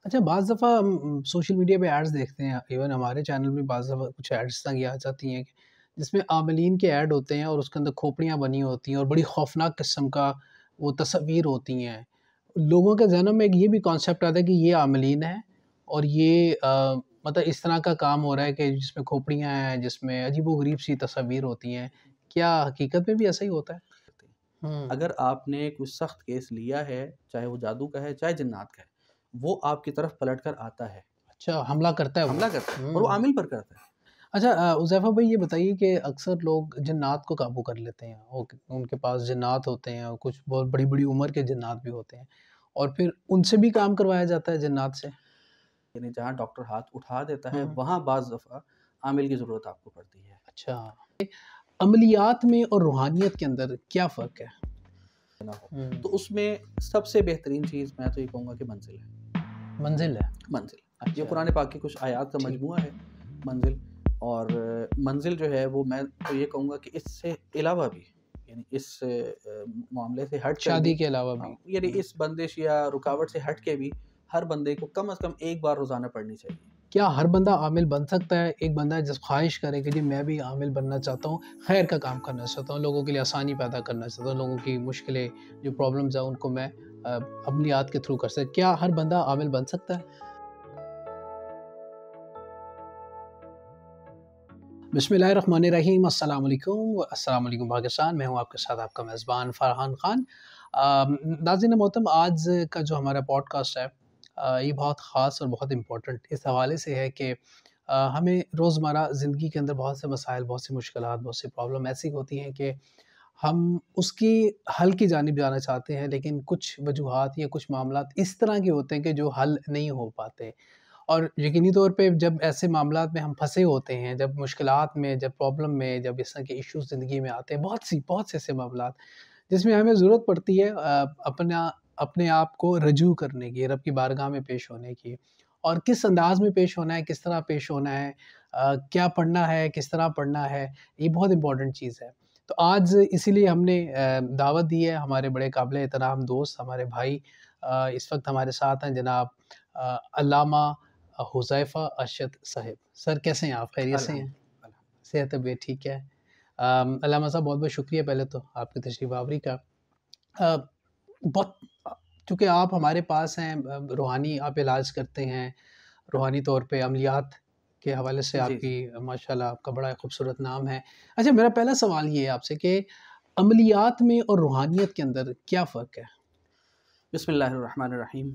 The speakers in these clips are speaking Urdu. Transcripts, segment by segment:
اچھا بعض دفعہ ہم سوشل میڈیا پہ ایڈز دیکھتے ہیں، ایون ہمارے چینل میں بعض دفعہ کچھ ایڈز اس طرح کی آ جاتی ہیں جس میں عاملین کے ایڈ ہوتے ہیں اور اس کے اندر کھوپڑیاں بنی ہوتی ہیں اور بڑی خوفناک قسم کا وہ تصاویر ہوتی ہیں. لوگوں کے ذہنوں میں ایک یہ بھی کانسیپٹ آتا ہے کہ یہ عاملین ہیں اور یہ مطلب اس طرح کا کام ہو رہا ہے کہ جس میں کھوپڑیاں ہیں، جس میں عجیب و غریب سی تصاویر ہوتی ہیں. کیا حقیقت میں بھی ایسا ہی ہوتا ہے؟ اگر آپ نے کوئی سخت کیس لیا ہے، چاہے وہ جادو کا ہے چاہے جنات کا ہے، وہ آپ کی طرف پلٹ کر آتا ہے، اچھا حملہ کرتا ہے وہ. حملہ کرتا ہے اور وہ عامل پر کرتا ہے. اچھا حذیفہ بھائی یہ بتائیے کہ اکثر لوگ جنات کو قابو کر لیتے ہیں، ان کے پاس جنات ہوتے ہیں اور کچھ بہت بڑی بڑی عمر کے جنات بھی ہوتے ہیں اور پھر ان سے بھی کام کروایا جاتا ہے جنات سے. یعنی جہاں ڈاکٹر ہاتھ اٹھا دیتا ہے وہاں بعض دفعہ عامل کی ضرورت آپ کو پڑتی ہے. اچھا عملیات میں اور روحانیت کے اندر کیا فرق ہے؟ تو اس میں سب سے بہترین چیز میں تو یہ کہوں گا کہ منزل ہے. منزل ہے. منزل یہ قرآن پاک کی کچھ آیات کا مجموعہ ہے منزل. اور منزل جو ہے وہ میں تو یہ کہوں گا کہ اس سے علاوہ بھی، یعنی اس معاملے سے ہٹ کر شادی کے علاوہ بھی، یعنی اس بندش یا رکاوٹ سے ہٹ کے بھی ہر بندے کو کم از کم ایک بار روزانہ پڑھنی چاہیے. کیا ہر بندہ عامل بن سکتا ہے؟ ایک بندہ جس خواہش کرے کہ جی میں بھی عامل بننا چاہتا ہوں، خیر کا کام کرنا چاہتا ہوں، لوگوں کے لیے آسانی پیدا کرنا چاہتا ہوں، لوگوں کی مشکلیں جو پرابلمز ہیں ان کو میں عملیات کے تھرو کر سکتا، کیا ہر بندہ عامل بن سکتا ہے؟ بسم اللہ الرحمن الرحیم. السلام علیکم پاکستان. میں ہوں آپ کے ساتھ آپ کا میزبان فرحان خان. ناظرین محترم، آج کا جو ہمارا پوڈ کاسٹ ہے یہ بہت خاص اور بہت امپورٹنٹ اس حوالے سے ہے کہ ہمیں روزمرہ زندگی کے اندر بہت سے مسائل، بہت سی مشکلات، بہت سی پرابلم ایسی ہوتی ہیں کہ ہم اس کی حل کی جانب جانا چاہتے ہیں، لیکن کچھ وجوہات یا کچھ معاملات اس طرح کے ہوتے ہیں کہ جو حل نہیں ہو پاتے. اور یقینی طور پہ جب ایسے معاملات میں ہم پھنسے ہوتے ہیں، جب مشکلات میں، جب پرابلم میں، جب اس طرح کے ایشوز زندگی میں آتے ہیں، بہت سے ایسے معاملات جس میں ہمیں ضرورت پڑتی ہے اپنے آپ کو رجوع کرنے کی، رب کی بارگاہ میں پیش ہونے کی، اور کس انداز میں پیش ہونا ہے، کس طرح پیش ہونا ہے، کیا پڑھنا ہے، کس طرح پڑھنا ہے، یہ بہت امپورٹنٹ چیز ہے. تو آج اسی لیے ہم نے دعوت دی ہے. ہمارے بڑے قابل احترام دوست، ہمارے بھائی اس وقت ہمارے ساتھ ہیں، جناب علامہ حذیفہ ارشد صاحب. سر کیسے ہیں آپ؟ خیریت سے ہیں؟ صحت طبیعت ٹھیک ہے؟ علامہ صاحب بہت بہت شکریہ پہلے تو آپ کی تشریف آوری کا. بہت چونکہ آپ ہمارے پاس ہیں، روحانی آپ علاج کرتے ہیں، روحانی طور پہ عملیات کے حوالے سے آپ کی ماشاءاللہ آپ کا بڑا خوبصورت نام ہے. اچھا میرا پہلا سوال یہ ہے آپ سے کہ عملیات میں اور روحانیت کے اندر کیا فرق ہے؟ بسم اللہ الرحمن الرحیم.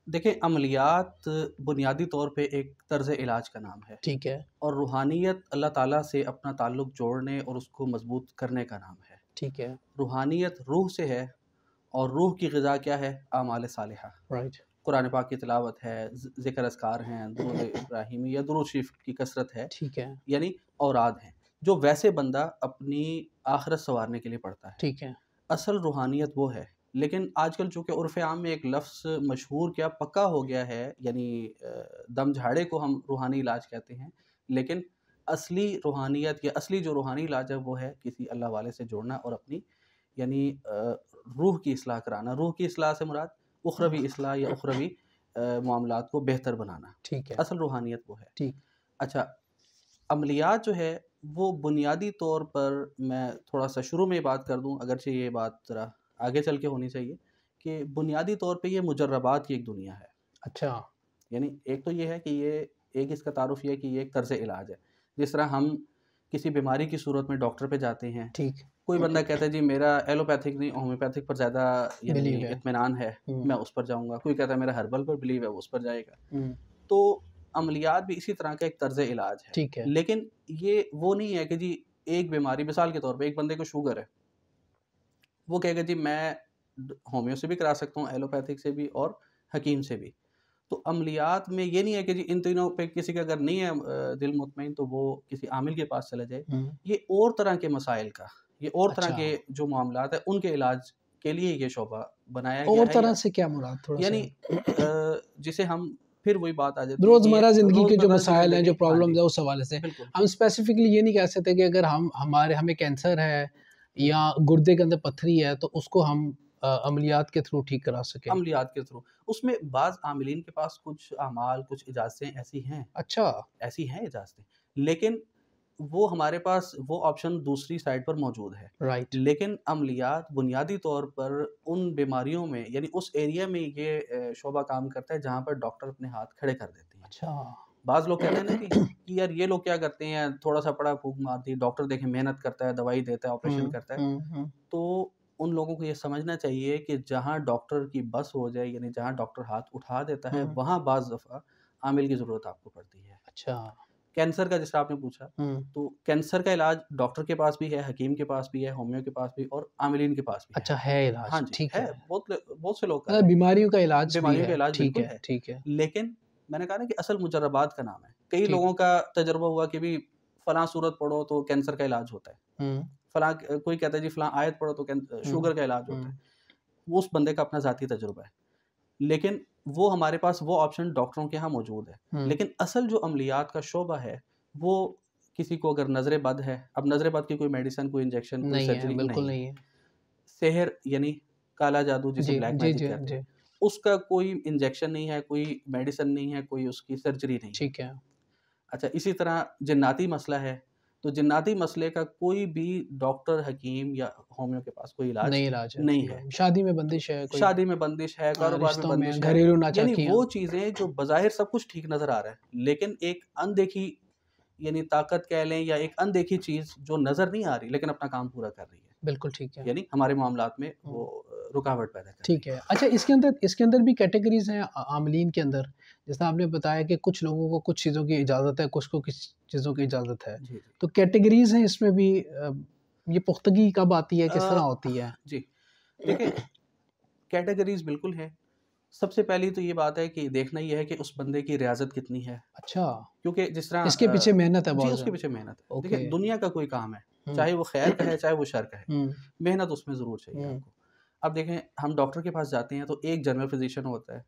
دیکھیں عملیات بنیادی طور پہ ایک طرز علاج کا نام ہے، ٹھیک ہے، اور روحانیت اللہ تعالیٰ سے اپنا تعلق جوڑنے اور اس کو مضبوط کرنے کا نام ہے. ٹھیک ہے، روحانیت روح سے ہے، اور روح کی غذا کیا ہے؟ اعمال صالحہ. رائٹ. قرآن پاک کی تلاوت ہے، ذکر اذکار ہیں، درود ابراہیمی یا درود شریف کی کثرت ہے، ٹھیک ہے، یعنی اوراد ہیں جو ویسے بندہ اپنی آخرت سنوارنے کے لیے پڑھتا ہے. ٹھیک ہے، اصل روحانیت وہ ہے. لیکن آج کل چونکہ عرف عام میں ایک لفظ مشہور کیا پکا ہو گیا ہے، یعنی دم جھاڑے کو ہم روحانی علاج کہتے ہیں، لیکن اصلی روحانیت یا اصلی جو روحانی علاج ہے وہ ہے کسی اللہ والے سے جوڑنا اور اپنی یعنی روح کی اصلاح کرانا. روح کی اصلاح سے مراد اخروی اصلاح یا اخروی معاملات کو بہتر بنانا. ٹھیک ہے، اصل روحانیت وہ ہے. ٹھیک. اچھا عملیات جو ہے وہ بنیادی طور پر، میں تھوڑا سا شروع میں بات کر دوں اگرچہ یہ بات ذرا آگے چل کے ہونی چاہیے، کہ بنیادی طور پہ یہ مجربات کی ایک دنیا ہے. اچھا، یعنی ایک تو یہ ہے کہ یہ ایک اس کا تعارف یہ ہے کہ یہ ایک طرز علاج ہے. جس طرح ہم کسی بیماری کی صورت میں ڈاکٹر پہ جاتے ہیں، ٹھیک، کوئی بندہ کہتا ہے جی میرا ایلوپیتھک نہیں ہومیوپیتھک پر زیادہ یعنی اطمینان ہے، میں اس پر جاؤں گا. کوئی کہتا ہے میرا ہربل پر بلیو ہے، وہ اس پر جائے گا. تو عملیات بھی اسی طرح کا ایک طرز علاج ہے. ٹھیک ہے، لیکن یہ وہ نہیں ہے کہ جی ایک بیماری، مثال کے طور پہ ایک بندے کو شوگر ہے، وہ کہے گا جی میں ہومیو سے بھی کرا سکتا ہوں، ایلوپیتھک سے بھی اور حکیم سے بھی. تو عملیات میں یہ نہیں ہے کہ جی ان تینوں پہ کسی کا اگر نہیں ہے دل مطمئن تو وہ کسی عامل کے پاس چلا جائے. یہ اور طرح کے مسائل کا، یہ اور طرح کے جو معاملات ہیں ان کے علاج کے لیے یہ شعبہ بنایا گیا ہے. اور طرح سے کیا مراد؟ تھوڑا یعنی جسے ہم پھر وہی بات آ جاتی ہے روزمرہ زندگی کے جو مسائل ہیں، جو پرابلمز ہیں، اس حوالے سے بالکل ہم اسپیسیفکلی یہ نہیں کہہ سکتے کہ اگر ہمیں کینسر ہے یا گردے کے اندر پتھری ہے تو اس کو ہم عملیات کے تھرو ٹھیک کرا سکیں؟ عملیات کے تھرو اس میں بعض عاملین کے پاس کچھ اعمال، کچھ اجازتیں ایسی ہیں، اچھا، ایسی ہیں اجازتیں، لیکن وہ ہمارے پاس وہ آپشن دوسری سائڈ پر موجود ہے. رائٹ. لیکن عملیات بنیادی طور پر ان بیماریوں میں، یعنی اس ایریا میں یہ شعبہ کام کرتا ہے جہاں پر ڈاکٹر اپنے ہاتھ کھڑے کر دیتے ہیں. اچھا. بعض لوگ کہتے ہیں نا کہ یار یہ لوگ کیا کرتے ہیں، تھوڑا سا پڑا پھونک مارتی، ڈاکٹر دیکھیں محنت کرتا ہے، دوائی دیتا ہے، آپریشن کرتا ہے. تو ان لوگوں کو یہ سمجھنا چاہیے کہ جہاں ڈاکٹر کی بس ہو جائے، یعنی جہاں ڈاکٹر ہاتھ اٹھا دیتا ہے، وہاں بعض دفعہ عامل کی ضرورت آپ کو پڑتی ہے. اچھا. کینسر کا جس طرح آپ نے پوچھا، تو کینسر کا علاج ڈاکٹر کے پاس بھی ہے، حکیم کے پاس بھی ہے، ہومیو کے پاس بھی، اور عاملین کے پاس بھی ہے. اچھا ہے علاج. ہاں جی، ٹھیک ہے. ہے. بہت سے لوگ کر رہے ہیں. بیماریوں کا علاج بھی بیماریوں ہے. کا علاج ٹھیک بالکل ہے. ہے. ٹھیک ہے. لیکن میں نے کہا نا کہ اصل مجربات کا نام ہے. کئی ٹھیک. لوگوں کا تجربہ ہوا کہ بھی فلاں صورت پڑھو تو کینسر کا علاج ہوتا ہے، فلاں کوئی کہتا ہے جی فلاں آیت پڑھو تو شوگر کا علاج ہوتا ہے. وہ اس بندے کا اپنا ذاتی تجربہ ہے، لیکن وہ ہمارے پاس وہ آپشن ڈاکٹروں کے ہاں موجود ہے. لیکن اصل جو عملیات کا شعبہ ہے وہ کسی کو اگر نظر بد ہے، اب نظر بد کی کوئی میڈیسن، کوئی انجیکشن، کوئی سرجری بالکل نہیں ہے. سحر یعنی کالا جادو جسے بلیک میجک کہتے ہیں، اس کا کوئی انجیکشن نہیں ہے، کوئی میڈیسن نہیں ہے، کوئی اس کی سرجری نہیں ہے. ٹھیک ہے. اچھا، اسی طرح جناتی مسئلہ ہے، تو جناتی مسئلے کا کوئی بھی ڈاکٹر، حکیم یا ہومیو کے پاس کوئی علاج نہیں ہے. شادی میں بندش ہے، شادی میں بندش ہے، کاروبار میں بندش ہے، گھریلو یعنی ناچاکیاں، وہ چیزیں جو بظاہر سب کچھ ٹھیک نظر آ رہا ہے، لیکن ایک اندیکھی، یعنی طاقت کہہ لیں یا ایک اندیکھی چیز جو نظر نہیں آ رہی لیکن اپنا کام پورا کر رہی ہے. بالکل ٹھیک ہے. یعنی ہمارے معاملات میں وہ رکاوٹ پیدا کر رہی ہے. ٹھیک ہے. اچھا، اس کے اندر بھی کیٹیگریز ہیں عاملین کے اندر، جس طرح آپ نے بتایا کہ کچھ لوگوں کو کچھ چیزوں کی اجازت ہے، کچھ کو کچھ چیزوں کی اجازت ہے. جی جی. تو کیٹیگریز ہیں اس میں بھی، یہ پختگی کب آتی ہے، کس طرح ہوتی ہے؟ جی دیکھیں، کیٹیگریز بالکل ہیں. سب سے پہلی تو یہ بات ہے کہ دیکھنا یہ ہے کہ اس بندے کی ریاضت کتنی ہے. اچھا. کیونکہ جس طرح اس کے پیچھے محنت ہے جی، بہت. اس کے پیچھے محنت ہے. دیکھیں، دنیا کا کوئی کام ہے، چاہے وہ خیر کا ہے چاہے وہ شر کا ہے، محنت اس میں ضرور چاہیے آپ کو. اب دیکھیں، ہم ڈاکٹر کے پاس جاتے ہیں تو ایک جنرل فزیشین ہوتا ہے،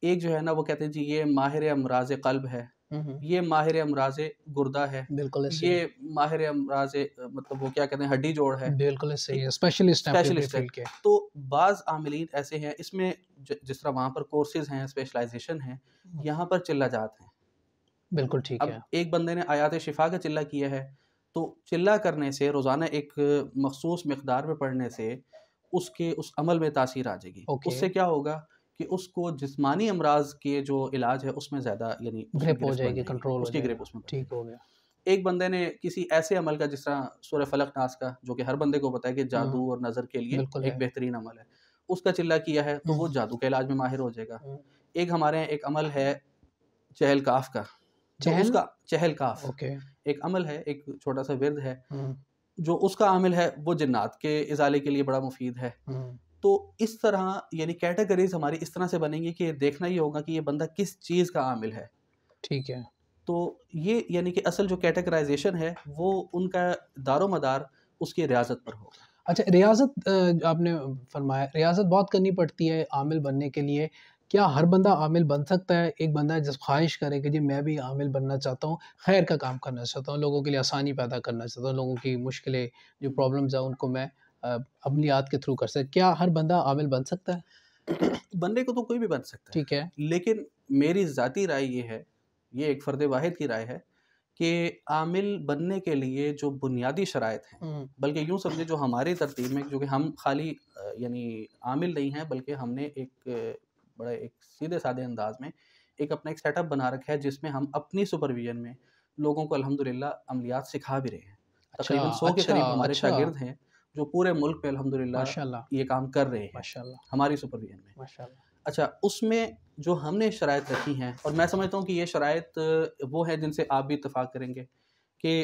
ایک جو ہے نا وہ کہتے ہیں جی یہ ماہر امراض قلب ہے، یہ ماہر امراض گردہ ہے، بالکل یہ ماہر امراض مطلب وہ کیا کہتے ہیں ہڈی جوڑ ہے. بالکل صحیح ہے، اسپیشلسٹ ہے. تو بعض عاملین ایسے ہیں، اس میں جس طرح وہاں پر کورسز ہیں، اسپیشلائزیشن ہیں، یہاں پر چلہ جات ہیں. بالکل ٹھیک ہے. اب ایک بندے نے آیات شفا کا چلہ کیا ہے، تو چلہ کرنے سے، روزانہ ایک مخصوص مقدار میں پڑھنے سے اس عمل میں تاثیر آ جائے گی. اس سے کیا ہوگا کہ اس کو جسمانی امراض کے جو علاج ہے اس میں زیادہ، یعنی گرپ ہو جائے گی، کنٹرول اس کی گرپ اس میں ٹھیک ہو گیا. ایک بندے نے کسی ایسے عمل کا، جس طرح سورہ فلق ناس کا، جو کہ ہر بندے کو پتہ ہے کہ جادو اور نظر کے لیے ایک بہترین عمل ہے، اس کا چلہ کیا ہے تو وہ جادو کے علاج میں ماہر ہو جائے گا. ایک ہمارے ایک عمل ہے چہل کاف کا، اس کا چہل کاف ایک عمل ہے، ایک چھوٹا سا ورد ہے، جو اس کا عامل ہے وہ جنات کے ازالے کے لیے بڑا مفید ہے. تو اس طرح یعنی کیٹیگریز ہماری اس طرح سے بنیں گی کہ دیکھنا یہ ہوگا کہ یہ بندہ کس چیز کا عامل ہے. ٹھیک ہے. تو یہ یعنی کہ اصل جو کیٹیگرائزیشن ہے وہ ان کا دار و مدار اس کی ریاضت پر ہوگا. اچھا، ریاضت آپ نے فرمایا، ریاضت بہت کرنی پڑتی ہے عامل بننے کے لیے. کیا ہر بندہ عامل بن سکتا ہے؟ ایک بندہ جس خواہش کرے کہ جی میں بھی عامل بننا چاہتا ہوں، خیر کا کام کرنا چاہتا ہوں، لوگوں کے لیے آسانی پیدا کرنا چاہتا ہوں، لوگوں کی مشکلیں جو پرابلمز ہیں ان کو میں عملیات کے تھرو کر سکتا، کیا ہر بندہ عامل بن سکتا ہے؟ بندے کو تو کوئی بھی بن سکتا ہے. ٹھیک ہے. لیکن میری ذاتی رائے یہ ہے، یہ ایک فرد واحد کی رائے ہے، کہ عامل بننے کے لیے جو بنیادی شرائط ہیں، بلکہ یوں سمجھے جو ہماری ترتیب میں، جو کہ ہم خالی یعنی عامل نہیں ہیں، بلکہ ہم نے ایک بڑا ایک سیدھے سادے انداز میں ایک اپنا ایک سیٹ اپ بنا رکھا ہے، جس میں ہم اپنی سپرویژن میں لوگوں کو الحمدللہ عملیات سکھا بھی رہے ہیں. تقریباً 100 کے قریب ہمارے شاگرد ہیں جو پورے ملک میں الحمدللہ یہ کام کر رہے ہیں ہماری سپرویژن میں. اچھا، اس میں جو ہم نے شرائط رکھی ہیں، اور میں سمجھتا ہوں کہ یہ شرائط وہ ہیں جن سے آپ بھی اتفاق کریں گے، کہ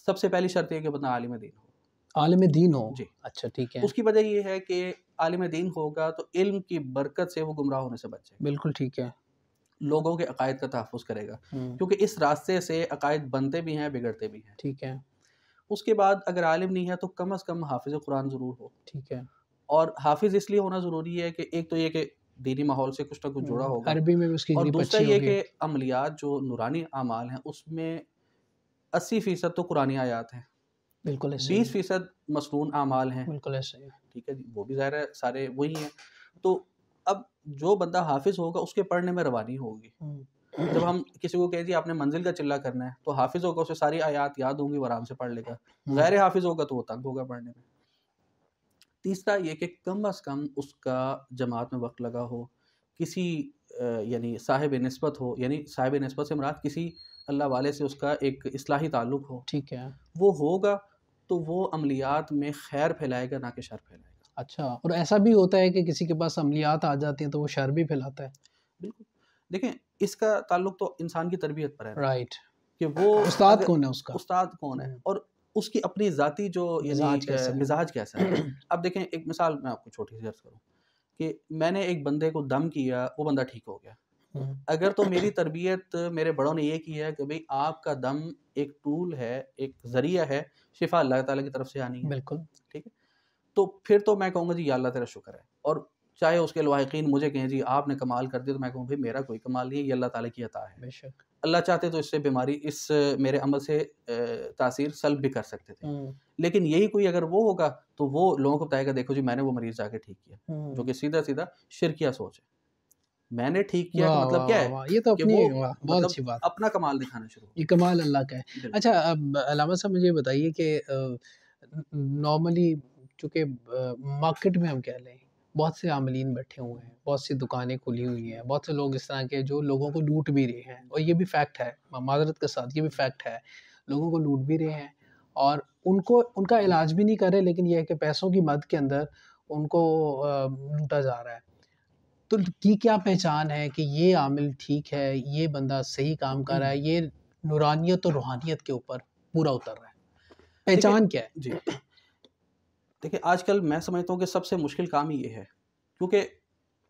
سب سے پہلی شرط یہ کہ بندہ عالم دین ہو. عالم دین ہو. جی. اچھا ٹھیک ہے. اس کی وجہ یہ ہے کہ عالم دین ہوگا تو علم کی برکت سے وہ گمراہ ہونے سے بچے گا. بالکل ٹھیک ہے. لوگوں کے عقائد کا تحفظ کرے گا، کیونکہ اس راستے سے عقائد بنتے بھی ہیں، بگڑتے بھی ہیں. ٹھیک ہے. اس کے بعد اگر عالم نہیں ہے تو کم از کم حافظ قرآن ضرور ہو. ٹھیک ہے. اور حافظ اس لیے ہونا ضروری ہے کہ ایک تو یہ کہ دینی ماحول سے کچھ نہ کچھ جڑا ہوگا، عربی میں بھی اس کی اور گرپ دوسرا اچھی یہ ہوگی. کہ عملیات جو نورانی اعمال ہیں اس میں 80% تو قرآنی آیات ہیں، بالکل 20% مسنون اعمال ہیں. بالکل ایسے ہی. ٹھیک ہے جی، وہ بھی ظاہر ہے سارے وہی ہیں. تو اب جو بندہ حافظ ہوگا اس کے پڑھنے میں روانی ہوگی. جب ہم کسی کو کہیں جی آپ نے منزل کا چلہ کرنا ہے تو حافظ ہوگا اسے ساری آیات یاد ہوں گی وہ آرام سے پڑھ لے گا. غیر حافظ ہوگا تو وہ تنگ ہوگا پڑھنے میں. تیسرا یہ کہ کم از کم اس کا جماعت میں وقت لگا ہو, کسی یعنی صاحب نسبت ہو, یعنی صاحب نسبت سے مراد کسی اللہ والے سے اس کا ایک اصلاحی تعلق ہو, ٹھیک ہے. وہ ہوگا تو وہ عملیات میں خیر پھیلائے گا نہ کہ شر پھیلائے گا. اچھا, اور ایسا بھی ہوتا ہے کہ کسی کے پاس عملیات آ جاتی ہیں تو وہ شر بھی پھیلاتا ہے؟ بالکل. دیکھیں اس کا تعلق تو انسان کی تربیت پر ہے, رائٹ, کہ وہ استاد کون ہے اس کا, استاد کون ہے اور اس کی اپنی ذاتی جو مزاج کیسا ہے. اب دیکھیں ایک مثال میں آپ کو چھوٹی سی عرض کروں کہ میں نے ایک بندے کو دم کیا, وہ بندہ ٹھیک ہو گیا. اگر تو میری تربیت میرے بڑوں نے یہ کی ہے کہ بھئی آپ کا دم ایک ٹول ہے, ایک ذریعہ ہے, شفا اللہ تعالیٰ کی طرف سے آنی ہے, بالکل ٹھیک ہے, تو پھر تو میں کہوں گا جی یا اللہ تیرا شکر ہے. اور چاہے اس کے لواحقین مجھے کہیں جی آپ نے کمال کر دیا, تو میں کہوں بھئی میرا کوئی کمال نہیں ہے, یہ اللہ تعالیٰ کی عطا ہے. بے شک, اللہ چاہتے تو اس سے بیماری, اس میرے عمل سے تاثیر سلب بھی کر سکتے تھے. لیکن یہی کوئی اگر وہ ہوگا تو وہ لوگوں کو بتائے گا دیکھو جی میں نے وہ مریض جا کے ٹھیک کیا, جو کہ سیدھا سیدھا شرکیہ سوچ ہے. میں نے ٹھیک کیا کا مطلب کیا ہے, یہ تو کہ اپنی وہ بہت اچھی بات, اپنا کمال دکھانا شروع, یہ کمال اللہ کا ہے. اچھا اب علامہ صاحب مجھے بتائیے کہ نارملی چونکہ مارکیٹ میں ہم کہہ لیں بہت سے عاملین بیٹھے ہوئے ہیں, بہت سی دکانیں کھلی ہوئی ہیں, بہت سے لوگ اس طرح کے جو لوگوں کو لوٹ بھی رہے ہیں, اور یہ بھی فیکٹ ہے, معذرت کے ساتھ یہ بھی فیکٹ ہے, لوگوں کو لوٹ بھی رہے ہیں اور ان کا علاج بھی نہیں کر رہے, لیکن یہ ہے کہ پیسوں کی مد کے اندر ان کو لوٹا جا رہا ہے. تو کی کیا پہچان ہے کہ یہ عامل ٹھیک ہے, یہ بندہ صحیح کام کر رہا ہے, یہ نورانیت اور روحانیت کے اوپر پورا اتر رہا ہے, پہچان کیا ہے؟ جی دیکھیں آج کل میں سمجھتا ہوں کہ سب سے مشکل کام ہی یہ ہے, کیونکہ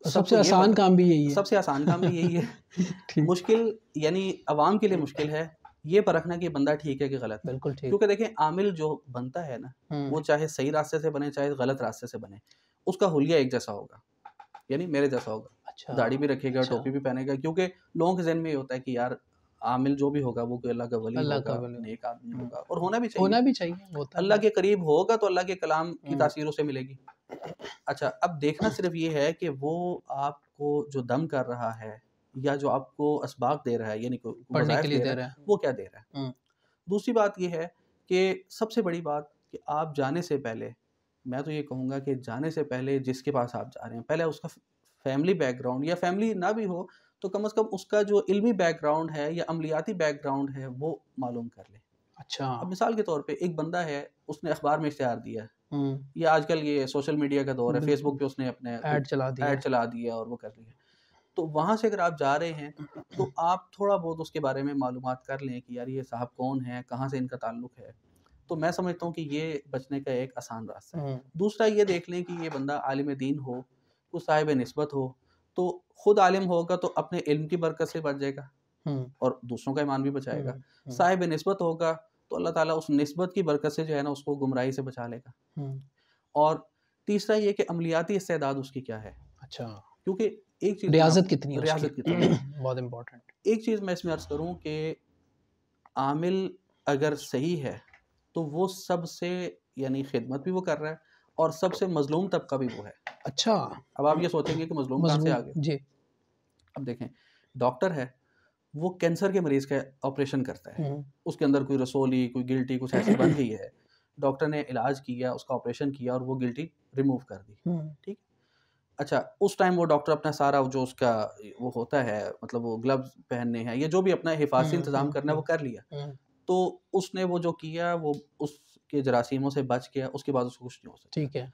سب سے آسان کام بھی یہی ہے. سب سے آسان کام بھی یہی ہے. مشکل یعنی عوام کے لیے مشکل ہے یہ پرکھنا کہ بندہ ٹھیک ہے کہ غلط. بالکل ٹھیک, کیونکہ دیکھیں عامل جو بنتا ہے نا, وہ چاہے صحیح راستے سے بنے چاہے غلط راستے سے بنے, اس کا حلیہ ایک جیسا ہوگا, یعنی میرے جیسا ہوگا. داڑھی بھی رکھے گا, ٹوپی بھی پہنے گا, کیونکہ لوگوں کے ذہن میں یہ ہوتا ہے کہ یار عامل جو بھی ہوگا وہ کوئی اللہ کا ولی ہوگا, نیک آدمی ہوگا, اور ہونا بھی چاہیے. اللہ کے قریب ہوگا تو اللہ کے کلام کی تاثیر اسے ملے گی. اچھا اب دیکھنا صرف یہ ہے کہ وہ آپ کو جو دم کر رہا ہے یا جو آپ کو اسباق دے رہا ہے, یعنی پڑھنے کے لیے دے رہا ہے, وہ کیا دے رہا ہے. دوسری بات یہ ہے کہ سب سے بڑی بات کہ آپ جانے سے پہلے, میں تو یہ کہوں گا کہ جانے سے پہلے جس کے پاس آپ جا رہے ہیں پہلے اس کا فیملی بیک گراؤنڈ, یا فیملی نہ بھی ہو تو کم از کم اس کا جو علمی بیک گراؤنڈ ہے یا عملیاتی بیک گراؤنڈ ہے وہ معلوم کر لیں. اچھا, اب مثال کے طور پہ ایک بندہ ہے, اس نے اخبار میں اشتہار دیا ہے, یا آج کل یہ سوشل میڈیا کا دور ہے, فیس بک پہ اس نے اپنے ایڈ چلا دیا اور وہ کر لیا, تو وہاں سے اگر آپ جا رہے ہیں تو آپ تھوڑا بہت اس کے بارے میں معلومات کر لیں کہ یار یہ صاحب کون ہے, کہاں سے ان کا تعلق ہے. تو میں سمجھتا ہوں کہ یہ بچنے کا ایک آسان راستہ ہے. دوسرا یہ دیکھ لیں کہ یہ بندہ عالم دین ہو, کوئی صاحب نسبت ہو, تو خود عالم ہوگا تو اپنے علم کی برکت سے بچ جائے گا اور دوسروں کا ایمان بھی بچائے گا. صاحب نسبت ہوگا تو اللہ تعالیٰ اس نسبت کی برکت سے جو ہے نا اس کو گمراہی سے بچا لے گا. اور تیسرا یہ کہ عملیاتی استعداد اس کی کیا ہے. اچھا, کیونکہ ایک چیز ریاضت کتنی ہے, ریاضت کتنی ہے, بہت امپورٹنٹ. ایک چیز میں اس میں عرض کروں کہ عامل اگر صحیح ہے تو وہ سب سے یعنی خدمت بھی وہ کر رہا ہے اور سب سے مظلوم طبقہ بھی وہ ہے. اچھا, اب آپ یہ سوچیں گے کہ مظلوم کہاں سے آگے. جی, اب دیکھیں ڈاکٹر ہے, وہ کینسر کے مریض کا آپریشن کرتا ہے, اس کے اندر کوئی رسولی, کوئی گلٹی کچھ ایسی بن گئی ہے, ڈاکٹر نے علاج کیا, اس کا آپریشن کیا اور وہ گلٹی ریموو کر دی, ٹھیک. اچھا اس ٹائم وہ ڈاکٹر اپنا سارا جو اس کا وہ ہوتا ہے, مطلب وہ گلوز پہننے ہیں, یہ جو بھی اپنا حفاظتی انتظام کرنا ہے وہ کر لیا, تو اس نے وہ جو کیا وہ اس کے جراثیموں سے بچ گیا, اس کے بعد اس کو کچھ نہیں ہو سکتا. ٹھیک ہے.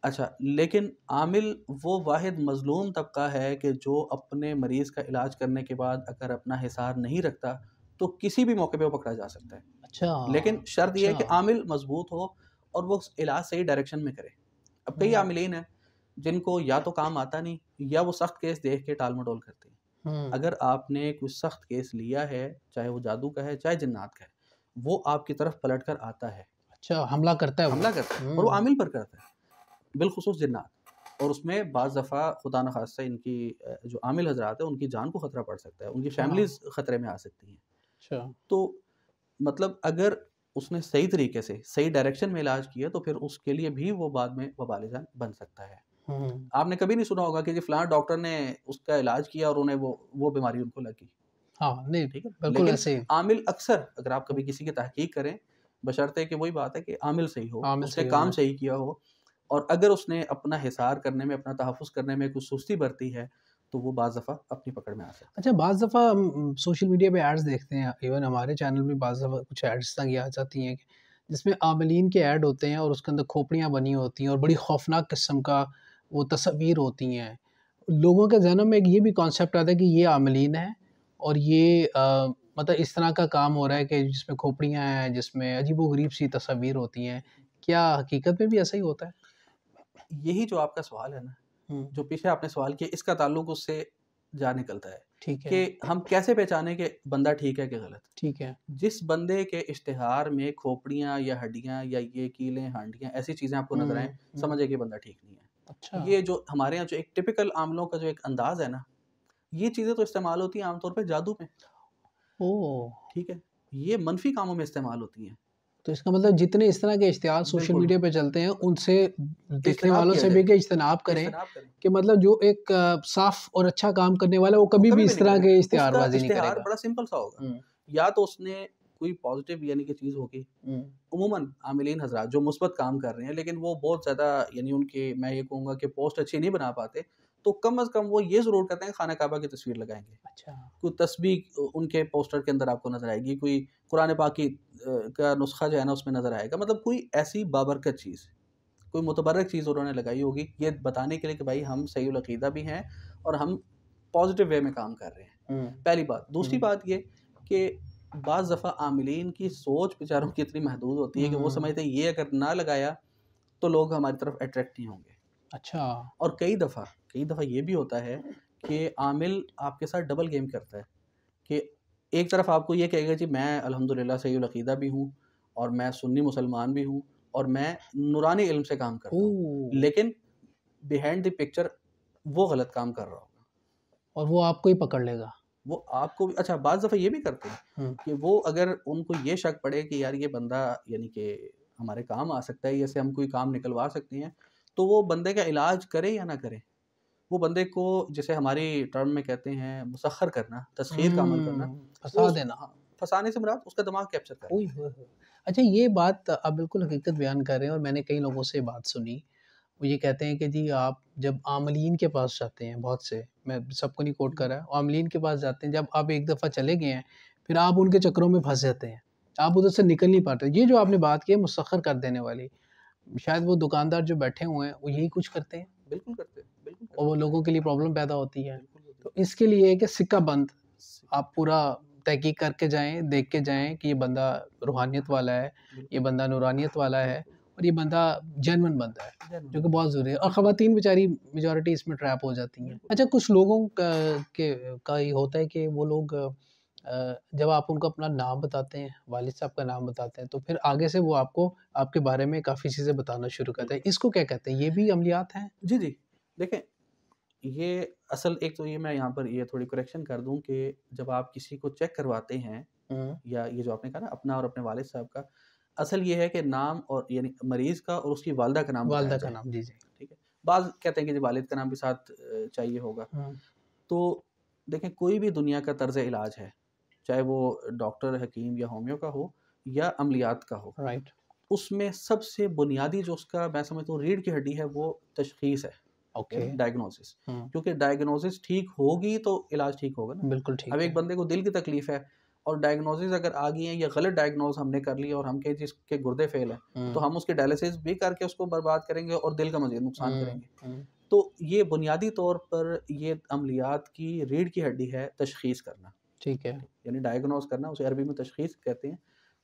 اچھا لیکن عامل وہ واحد مظلوم طبقہ ہے کہ جو اپنے مریض کا علاج کرنے کے بعد اگر اپنا حصار نہیں رکھتا تو کسی بھی موقع پہ وہ پکڑا جا سکتا ہے. اچھا, لیکن شرط یہ ہے کہ عامل مضبوط ہو اور وہ علاج صحیح ڈائریکشن میں کرے. اب کئی عاملین ہیں جن کو یا تو کام آتا نہیں یا وہ سخت کیس دیکھ کے ٹال مٹول کرتے ہیں. اگر آپ نے کوئی سخت کیس لیا ہے, چاہے وہ جادو کا ہے چاہے جنات کا ہے, وہ آپ کی طرف پلٹ کر آتا ہے. اچھا, حملہ کرتا ہے اور وہ عامل پر کرتا ہے, بالخصوص جنات. اور اس میں بعض دفعہ خدا نخواستہ ان کی جو عامل حضرات ہیں ان کی جان کو خطرہ پڑ سکتا ہے, ان کی فیملیز خطرے میں آ سکتی ہیں. تو مطلب اگر اس نے صحیح طریقے سے صحیح ڈائریکشن میں علاج کیا تو پھر اس کے لیے بھی وہ بعد میں وبال جان بن سکتا ہے. آپ نے کبھی نہیں سنا ہوگا کہ جی فلاں ڈاکٹر نے اس کا علاج کیا اور انہیں وہ بیماری ان کو لگی. ہاں نہیں ٹھیک ہے, بالکل لیکن ایسے ہی عامل اکثر اگر آپ کبھی کسی کی تحقیق کریں بشرطے کہ وہی بات ہے کہ عامل صحیح ہو, عامل اس نے صحیح کام ہونا. صحیح کیا ہو, اور اگر اس نے اپنا حصار کرنے میں, اپنا تحفظ کرنے میں کچھ سستی برتی ہے تو وہ بعض دفعہ اپنی پکڑ میں آ سکتا ہے. اچھا بعض دفعہ ہم سوشل میڈیا پہ ایڈز دیکھتے ہیں, ایون ہمارے چینل میں بعض دفعہ کچھ ایڈز تک آ جاتی ہیں جس میں عاملین کے ایڈ ہوتے ہیں اور اس کے اندر کھوپڑیاں بنی ہوتی ہیں اور بڑی خوفناک قسم کا وہ تصویر ہوتی ہیں. لوگوں کے ذہنوں میں ایک یہ بھی کانسیپٹ آتا ہے کہ یہ عاملین ہیں اور یہ مطلب اس طرح کا کام ہو رہا ہے کہ جس میں کھوپڑیاں ہیں, جس میں عجیب و غریب سی تصویر ہوتی ہیں. کیا حقیقت میں بھی ایسا ہی ہوتا ہے؟ یہی جو آپ کا سوال ہے نا, جو پیچھے آپ نے سوال کیا, اس کا تعلق اس سے جا نکلتا ہے ٹھیک ہے, کہ ہم کیسے پہچانیں کہ بندہ ٹھیک ہے کہ غلط. ٹھیک ہے, جس بندے کے اشتہار میں کھوپڑیاں یا ہڈیاں یا یہ کیلیں ہانڈیاں ایسی چیزیں آپ کو نظر آئیں, سمجھے کہ بندہ ٹھیک نہیں ہے. اچھا, یہ جو ہمارے یہاں جو ایک ٹپیکل عاملوں کا جو ایک انداز ہے نا, یہ چیزیں تو استعمال ہوتی ہیں عام طور پہ جادو میں. اوہ, ٹھیک ہے, یہ منفی کاموں میں استعمال ہوتی ہیں. تو اس کا مطلب جتنے اس طرح کے اشتہار سوشل بالکل میڈیا پہ چلتے ہیں ان سے دیکھنے اجتناب والوں کیا سے بھی جائے, کہ اجتناب کریں, اجتناب کریں. کہ مطلب جو ایک صاف اور اچھا کام کرنے والا ہے وہ کبھی بھی کبھی اس نہیں طرح کرے کے گا. اس اشتہار کا بازی نہیں کرے اشتہار گا. بڑا سمپل سا ہوگا, ہوں، یا تو اس نے کوئی پازیٹیو یعنی کہ چیز ہوگی. ہوں، عموماً عاملین حضرات جو مثبت کام کر رہے ہیں لیکن وہ بہت زیادہ یعنی ان کے میں یہ کہوں گا کہ پوسٹ اچھی نہیں بنا پاتے, تو کم از کم وہ یہ ضرور کرتے ہیں خانہ کعبہ کی تصویر لگائیں گے. اچھا, کوئی تسبیح ان کے پوسٹر کے اندر آپ کو نظر آئے گی, کوئی قرآن پاک کی کا نسخہ جو ہے نا اس میں نظر آئے گا. مطلب کوئی ایسی بابرکت چیز, کوئی متبرک چیز انہوں نے لگائی ہوگی, یہ بتانے کے لیے کہ بھائی ہم صحیح العقیدہ بھی ہیں اور ہم پازیٹیو وے میں کام کر رہے ہیں. ہوں، پہلی بات. دوسری ہوں، بات یہ کہ بعض دفعہ عاملین کی سوچ بیچاروں کی اتنی محدود ہوتی ہے کہ وہ سمجھتے ہیں یہ اگر نہ لگایا تو لوگ ہماری طرف اٹریکٹ نہیں ہوں گے. اچھا, اور کئی دفعہ یہ بھی ہوتا ہے کہ عامل آپ کے ساتھ ڈبل گیم کرتا ہے, کہ ایک طرف آپ کو یہ کہے گا جی میں الحمدللہ صحیح العقیدہ بھی ہوں اور میں سنی مسلمان بھی ہوں اور میں نورانی علم سے کام کرتا ہوں, اوہ, لیکن بیہائنڈ دی پکچر وہ غلط کام کر رہا ہوگا. اور وہ آپ کو ہی پکڑ لے گا. وہ آپ کو بھی اچھا بعض دفعہ یہ بھی کرتے ہیں ہوں، کہ وہ اگر ان کو یہ شک پڑے کہ یار یہ بندہ یعنی کہ ہمارے کام آ سکتا ہے, جیسے ہم کوئی کام نکلوا سکتے ہیں, تو وہ بندے کا علاج کرے یا نہ کرے, وہ بندے کو جسے ہماری ٹرم میں کہتے ہیں مسخر کرنا, تسخیر کا عمل کرنا, وہ پھنسا دینا. پھنسانے سے مراد اس کا دماغ کیپچر کرنا. اوئے ہوئے ہوئے. اچھا یہ بات آپ بالکل حقیقت بیان کر رہے ہیں اور میں نے کئی لوگوں سے بات سنی, وہ یہ کہتے ہیں کہ جی آپ جب عاملین کے پاس جاتے ہیں, بہت سے, میں سب کو نہیں کوٹ کر رہا, عاملین کے پاس جاتے ہیں, جب آپ ایک دفعہ چلے گئے ہیں پھر آپ ان کے چکروں میں پھنس جاتے ہیں, آپ ادھر سے نکل نہیں پاتے. یہ جو آپ نے بات کی ہے مسخر کر دینے والی, شاید وہ دکاندار جو بیٹھے ہوئے ہیں وہ یہی کچھ کرتے ہیں بالکل کرتے ہیں, بالکل اور وہ لوگوں کے لیے پرابلم پیدا ہوتی ہے. بالکل تو اس کے لیے کہ سکہ بند آپ پورا تحقیق کر کے جائیں, دیکھ کے جائیں کہ یہ بندہ روحانیت والا ہے, یہ بندہ نورانیت والا ہے اور یہ بندہ جینون بندہ ہے, جو کہ بہت ضروری ہے. اور خواتین بیچاری میجورٹی اس میں ٹریپ ہو جاتی ہیں. اچھا کچھ لوگوں کا یہ ہوتا ہے کہ وہ لوگ جب آپ ان کو اپنا نام بتاتے ہیں, والد صاحب کا نام بتاتے ہیں, تو پھر آگے سے وہ آپ کے بارے میں کافی چیزیں بتانا شروع کرتے ہیں. اس کو کیا کہتے ہیں؟ یہ بھی عملیات ہیں؟ جی جی دیکھیں, یہ اصل ایک تو یہ میں یہاں پر یہ تھوڑی کریکشن کر دوں کہ جب آپ کسی کو چیک کرواتے ہیں, یا یہ جو آپ نے کہا نا اپنا اور اپنے والد صاحب کا, اصل یہ ہے کہ نام اور یعنی مریض کا اور اس کی والدہ کا نام بتایا والدہ کا جائے. نام, جی جی. ٹھیک ہے, بعض کہتے ہیں کہ جی والد کا نام بھی ساتھ چاہیے ہوگا. تو دیکھیں کوئی بھی دنیا کا طرز علاج ہے, چاہے وہ ڈاکٹر حکیم یا ہومیو کا ہو یا عملیات کا ہو, رائٹ, اس میں سب سے بنیادی جو اس کا میں سمجھتا ہوں ریڑھ کی ہڈی ہے وہ تشخیص ہے, اوکے, ڈائگنوسس. کیونکہ ڈائگنوسس ٹھیک ہوگی تو علاج ٹھیک ہوگا نا. بالکل ٹھیک اب ہے. ایک بندے کو دل کی تکلیف ہے اور ڈائگنوسس اگر آ گئی ہیں یا غلط ڈائگنوز ہم نے کر لی اور ہم کہیں جس کے گردے فیل ہیں, تو ہم اس کے ڈائلسس بھی کر کے اس کو برباد کریں گے اور دل کا مزید نقصان کریں گے. تو یہ بنیادی طور پر یہ عملیات کی ریڑھ کی ہڈی ہے تشخیص کرنا, ٹھیک ہے, یعنی ڈائگنوز کرنا, اسے عربی میں تشخیص کہتے ہیں.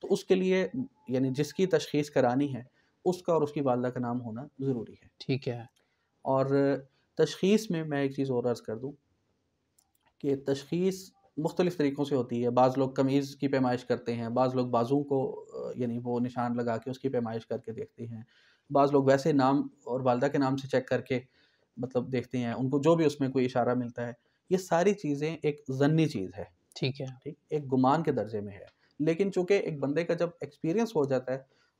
تو اس کے لیے یعنی جس کی تشخیص کرانی ہے اس کا اور اس کی والدہ کا نام ہونا ضروری ہے. ٹھیک ہے. اور تشخیص میں ایک چیز اور عرض کر دوں کہ تشخیص مختلف طریقوں سے ہوتی ہے. بعض لوگ قمیض کی پیمائش کرتے ہیں, بعض لوگ بازو کو یعنی وہ نشان لگا کے اس کی پیمائش کر کے دیکھتے ہیں, بعض لوگ ویسے نام اور والدہ کے نام سے چیک کر کے مطلب دیکھتے ہیں, ان کو جو بھی اس میں کوئی اشارہ ملتا ہے. یہ ساری چیزیں ایک ظنی چیز ہے, ٹھیک ہے, ٹھیک, ایک گمان کے درجے میں ہے. لیکن چونکہ ایک بندے کا جب ایکسپیرینس ہو جاتا ہے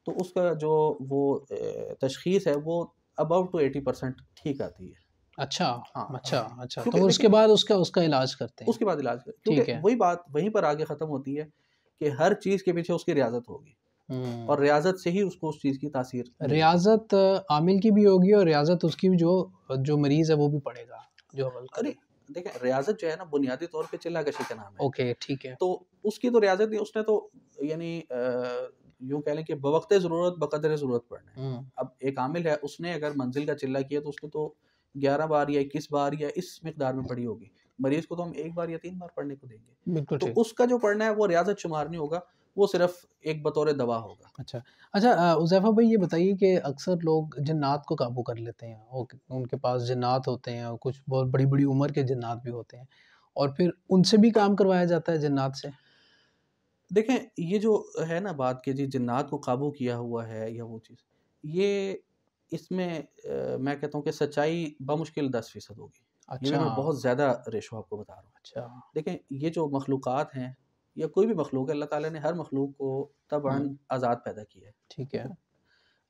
تو اس کا جو وہ تشخیص ہے وہ اباؤٹ ٹو 80% ٹھیک آتی ہے. اچھا ہاں اچھا اچھا، کیونکہ تو اس کے دیکھیں بعد اس کا علاج کرتے ہیں. اس کے بعد علاج ٹھیک کیونکہ ہے. وہی بات وہیں پر آگے ختم ہوتی ہے کہ ہر چیز کے پیچھے اس کی ریاضت ہوگی اور ریاضت سے ہی اس کو اس چیز کی تاثیر ملے گی. ریاضت عامل کی بھی ہوگی اور ریاضت اس کی بھی جو مریض ہے وہ بھی پڑے گا جو عمل کرے. ارے دیکھیں ریاضت جو ہے نا بنیادی طور پہ چلہ کشی کا نام ہے. اوکے ٹھیک ہے. تو اس کی تو ریاضت نہیں، اس نے تو یعنی یوں کہہ لیں کہ بوقت ضرورت بقدر ضرورت پڑنا ہے. اب ایک عامل ہے، اس نے اگر منزل کا چلہ کیا تو اس نے تو 11 بار یا 21 بار یا اس مقدار میں پڑھی ہوگی. مریض کو تو ہم 1 بار یا 3 بار پڑھنے کو دیں گے. بالکل تو ٹھیک. اس کا جو پڑھنا ہے وہ ریاضت شمار نہیں ہوگا، وہ صرف ایک بطور دوا ہوگا. اچھا اچھا، حذیفہ بھائی یہ بتائیے کہ اکثر لوگ جنات کو قابو کر لیتے ہیں، ان کے پاس جنات ہوتے ہیں اور کچھ بہت بڑی بڑی عمر کے جنات بھی ہوتے ہیں، اور پھر ان سے بھی کام کروایا جاتا ہے جنات سے. دیکھیں یہ جو ہے نا بات کہ جی جنات کو قابو کیا ہوا ہے یا وہ چیز، یہ اس میں میں کہتا ہوں کہ سچائی بمشکل 10% ہوگی. یہ بھی اچھا میں بہت زیادہ ریشو آپ کو بتا رہا ہوں. اچھا. دیکھیں یہ جو مخلوقات ہیں یا کوئی بھی مخلوق ہے، اللہ تعالیٰ نے ہر مخلوق کو طبعاً آزاد پیدا کیا ہے. ٹھیک ہے.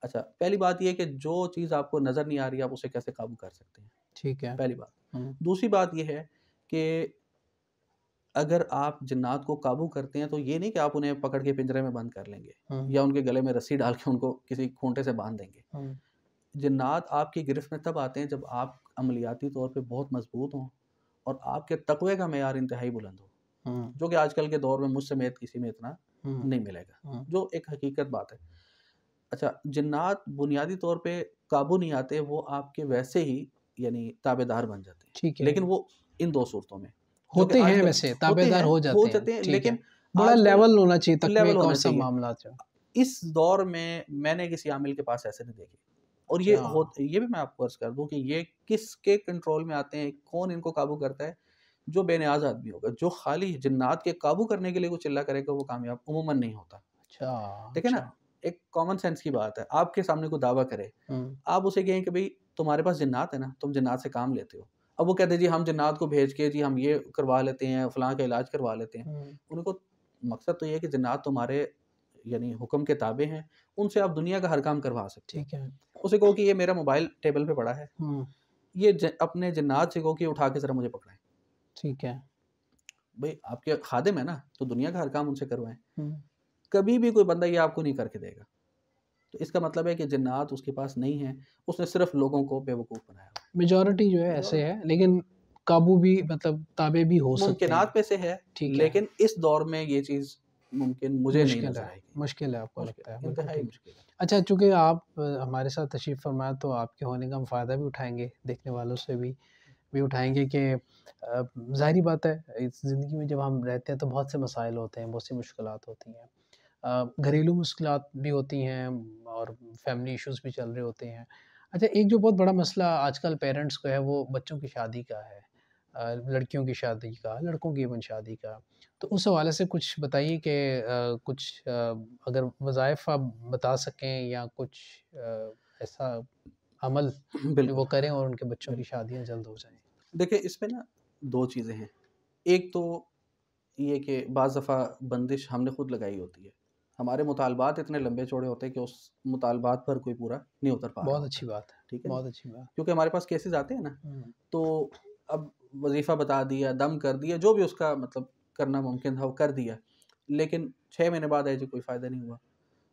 اچھا پہلی بات یہ کہ جو چیز آپ کو نظر نہیں آ رہی آپ اسے کیسے قابو کر سکتے ہیں، ٹھیک ہے. پہلی بات. دوسری بات یہ ہے کہ اگر آپ جنات کو قابو کرتے ہیں تو یہ نہیں کہ آپ انہیں پکڑ کے پنجرے میں بند کر لیں گے یا ان کے گلے میں رسی ڈال کے ان کو کسی کھونٹے سے باندھ دیں گے. جنات آپ کی گرفت میں تب آتے ہیں جب آپ عملیاتی طور پہ بہت مضبوط ہوں اور آپ کے تقوی کا معیار انتہائی بلند ہو، جو کہ آج کل کے دور میں مجھ سمیت کسی میں اتنا نہیں ملے گا، جو ایک حقیقت بات ہے. اچھا جنات بنیادی طور پہ قابو نہیں آتے، وہ آپ کے ویسے ہی یعنی تابع دار بن جاتے ہیں. ٹھیک ہے. لیکن وہ ان 2 صورتوں میں ہوتے ہیں، ویسے تابع دار ہو جاتے ہیں. لیکن بڑا لیول ہونا چاہیے تقوی لیول کا ہونا اور سب چاہیے. معاملات. اس دور میں نے کسی عامل کے پاس ایسے نہیں دیکھے. اور یہ بھی میں آپ کو عرض کر دوں کہ یہ کس کے کنٹرول میں آتے ہیں، کون ان کو قابو کرتا ہے؟ جو بے نیاز آدمی ہوگا، جو خالی جنات کے قابو کرنے کے لیے وہ چلہ کرے گا، وہ کامیاب عموماً نہیں ہوتا. اچھا دیکھیں نا ایک کامن سینس کی بات ہے، آپ کے سامنے کوئی دعویٰ کرے، آپ اسے کہیں کہ بھئی تمہارے پاس جنات ہے نا، تم جنات سے کام لیتے ہو. اب وہ کہتے ہیں جی ہم جنات کو بھیج کے جی ہم یہ کروا لیتے ہیں، فلاں کا علاج کروا لیتے ہیں. ان کو مقصد تو یہ ہے کہ جنات تمہارے یعنی حکم کے تابع ہیں، ان سے آپ دنیا کا ہر کام کروا سکتے ٹھیک ہیں. ہے. اسے کہو کہ یہ میرا موبائل ٹیبل پہ پڑا ہے، یہ اپنے جنات سے کہو کہ اٹھا کے ذرا مجھے پکڑائیں. ٹھیک ہے. بھئی آپ کے خادم ہیں نا، تو دنیا کا ہر کام ان سے کروائیں. کبھی بھی کوئی بندہ یہ آپ کو نہیں کر کے دے گا. تو اس کا مطلب ہے کہ جنات اس کے پاس نہیں ہیں، اس نے صرف لوگوں کو بے وقوف بنایا. میجورٹی جو ہے ایسے ہے، لیکن قابو بھی مطلب تابع بھی ہو سکتے ہیں. ممکنات میں سے ہے، لیکن اس دور میں یہ چیز ممکن مجھے نہیں نظر آئے گی. مشکل ہے آپ کو لگتا ہے؟ انتہائی مشکل ہے. اچھا چونکہ آپ ہمارے ساتھ تشریف فرمایا تو آپ کے ہونے کا ہم فائدہ بھی اٹھائیں گے، دیکھنے والوں سے بھی اٹھائیں گے کہ ظاہری بات ہے اس زندگی میں جب ہم رہتے ہیں تو بہت سے مسائل ہوتے ہیں، بہت سی مشکلات ہوتی ہیں، گھریلو مشکلات بھی ہوتی ہیں اور فیملی ایشوز بھی چل رہے ہوتے ہیں. اچھا ایک جو بہت بڑا مسئلہ آج کل پیرنٹس کو ہے وہ بچوں کی شادی کا ہے، لڑکیوں کی شادی کا، لڑکوں کی ایون شادی کا. تو اس حوالے سے کچھ بتائیے کہ کچھ اگر وظائف آپ بتا سکیں یا کچھ ایسا عمل جو وہ کریں اور ان کے بچوں کی شادیاں جلد ہو جائیں. دیکھیں اس میں نا 2 چیزیں ہیں. ایک تو یہ کہ بعض دفعہ بندش ہم نے خود لگائی ہوتی ہے، ہمارے مطالبات اتنے لمبے چوڑے ہوتے ہیں کہ اس مطالبات پر کوئی پورا نہیں اتر پا رہا. بہت اچھی بات ہے. ٹھیک ہے، بہت اچھی بات. کیونکہ ہمارے پاس کیسز آتے ہیں نا، تو اب وظیفہ بتا دیا، دم کر دیا، جو بھی اس کا مطلب کرنا ممکن تھا وہ کر دیا، لیکن 6 مہینے بعد ہے جی کوئی فائدہ نہیں ہوا.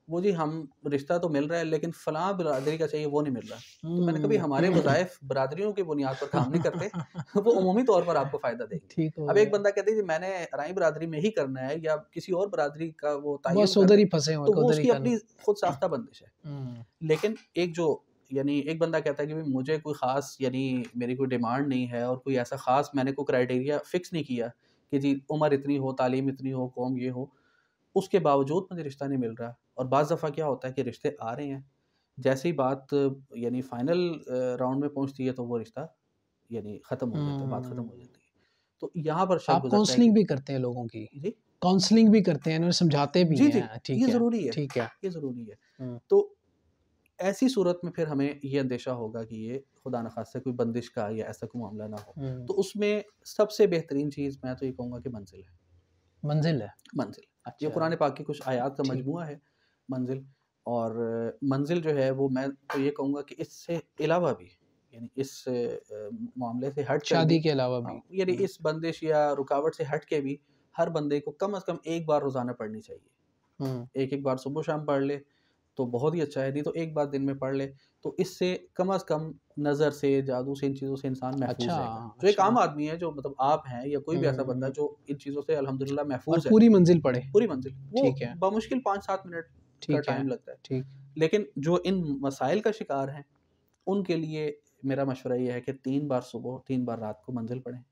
وہ جی ہم رشتہ تو مل رہا ہے لیکن فلاں برادری کا چاہیے وہ نہیں مل رہا. تو میں نے کبھی ہمارے وظائف برادریوں کی بنیاد پر کام نہیں کرتے، وہ عمومی طور پر آپ کو فائدہ دیں گے. اب ایک بندہ کہتے ہیں جی میں نے ارائیں برادری میں ہی کرنا ہے یا کسی اور برادری کا وہ تعین کر دیں، تو وہ اس کی اپنی خود ساختہ بندش ہے. لیکن ایک جو یعنی ایک بندہ کہتا ہے کہ مجھے کوئی خاص یعنی میری کوئی ڈیمانڈ نہیں ہے اور کوئی ایسا خاص میں نے کوئی کرائیٹیریا فکس نہیں کیا کہ جی عمر اتنی ہو، تعلیم اتنی ہو، قوم یہ ہو، اس کے باوجود مجھے رشتہ نہیں مل رہا. اور بعض دفعہ کیا ہوتا ہے کہ رشتے آ رہے ہیں، جیسے ہی بات یعنی فائنل راؤنڈ میں پہنچتی ہے تو وہ رشتہ یعنی ختم ہو جاتا ہے، بات ختم ہو جاتی ہے. تو یہاں پر شک آپ گزرتا ہے. کاؤنسلنگ بھی کرتے ہیں لوگوں کی؟ جی کاؤنسلنگ بھی کرتے ہیں، انہیں سمجھاتے بھی ہیں؟ جی یہ ضروری ہے. ٹھیک ہے، یہ ضروری ہے. تو ایسی صورت میں پھر ہمیں یہ اندیشہ ہوگا کہ یہ خدا نخواستہ کوئی بندش کا یا ایسا کوئی معاملہ نہ ہو. تو اس میں سب سے بہترین چیز میں تو یہ کہوں گا کہ منزل ہے. منزل ہے. منزل یہ قرآن پاک کی کچھ آیات کا مجموعہ ہے منزل. اور منزل جو ہے وہ میں تو یہ کہوں گا کہ اس سے علاوہ بھی یعنی اس معاملے سے ہٹ کر شادی کے علاوہ بھی یعنی اس بندش یا رکاوٹ سے ہٹ کے بھی ہر بندے کو کم از کم ایک بار روزانہ پڑھنی چاہیے. ایک بار صبح شام پڑھ لے تو بہت ہی اچھا ہے, نہیں تو ایک بار دن میں پڑھ لے تو اس سے کم از کم نظر سے, جادو سے, ان چیزوں سے انسان محفوظ رہے گا. جو ایک عام آدمی ہے, جو مطلب آپ ہیں یا کوئی بھی ایسا بندہ جو ان چیزوں سے الحمدللہ محفوظ ہے, پوری منزل پڑھے, پوری منزل, وہ بمشکل 5-7 منٹ کا ٹائم لگتا ہے. لیکن جو ان مسائل کا شکار ہیں ان کے لیے میرا مشورہ یہ ہے کہ 3 بار صبح 3 بار رات کو منزل پڑھیں.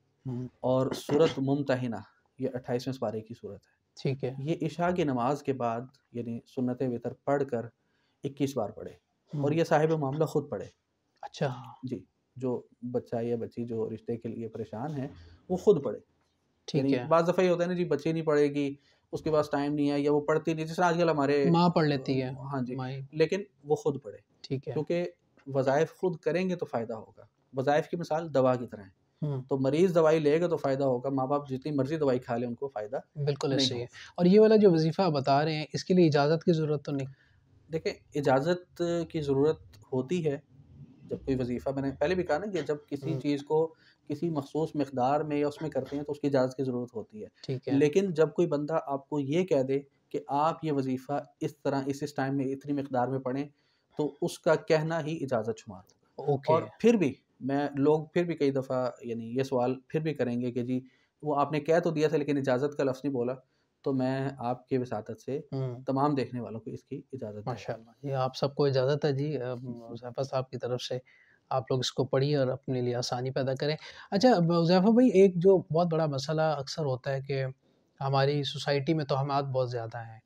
اور سورۃ ممتحنہ یہ 28ویں پارے کی سورت ہے, ٹھیک ہے, یہ عشاء کی نماز کے بعد یعنی سنت وتر پڑھ کر 21 بار پڑھے, اور یہ صاحب معاملہ خود پڑھے. اچھا جی, جو بچہ یا بچی جو رشتے کے لیے پریشان ہے وہ خود پڑھے. ٹھیک ہے, بعض دفعہ یہ ہوتا ہے نا جی, بچے نہیں پڑھے گی, اس کے پاس ٹائم نہیں ہے, یا وہ پڑھتی نہیں, جس طرح آج کل ہمارے ماں پڑھ لیتی ہے. ہاں جی, لیکن وہ خود پڑھے. ٹھیک ہے, کیونکہ وظائف خود کریں گے تو فائدہ ہوگا. وظائف کی مثال دوا کی طرح ہے, تو مریض دوائی لے گا تو فائدہ ہوگا, ماں باپ جتنی مرضی دوائی کھا لیں ان کو فائدہ بالکل ایسے ہی ہے. اور یہ والا جو وظیفہ بتا رہے ہیں اس کے لیے اجازت کی ضرورت تو نہیں؟ دیکھیں, اجازت کی ضرورت ہوتی ہے جب کوئی وظیفہ, میں نے پہلے بھی کہا نا کہ جب کسی چیز کو کسی مخصوص مقدار میں یا اس میں کرتے ہیں تو اس کی اجازت کی ضرورت ہوتی ہے. ٹھیک ہے, لیکن جب کوئی بندہ آپ کو یہ کہہ دے کہ آپ یہ وظیفہ اس طرح اس ٹائم میں اتنی مقدار میں پڑھیں تو اس کا کہنا ہی اجازت شمار ہوگا. اور پھر بھی لوگ پھر بھی کئی دفعہ یعنی یہ سوال پھر بھی کریں گے کہ جی وہ آپ نے کہہ تو دیا تھا لیکن اجازت کا لفظ نہیں بولا, تو میں آپ کے وساطت سے تمام دیکھنے والوں کو اس کی اجازت. ماشاء اللہ, یہ آپ سب کو اجازت ہے جی حذیفہ صاحب کی طرف سے, آپ لوگ اس کو پڑھیے اور اپنے لیے آسانی پیدا کریں. اچھا حذیفہ بھائی, ایک جو بہت بڑا مسئلہ اکثر ہوتا ہے کہ ہماری سوسائٹی میں توہمات بہت زیادہ ہیں.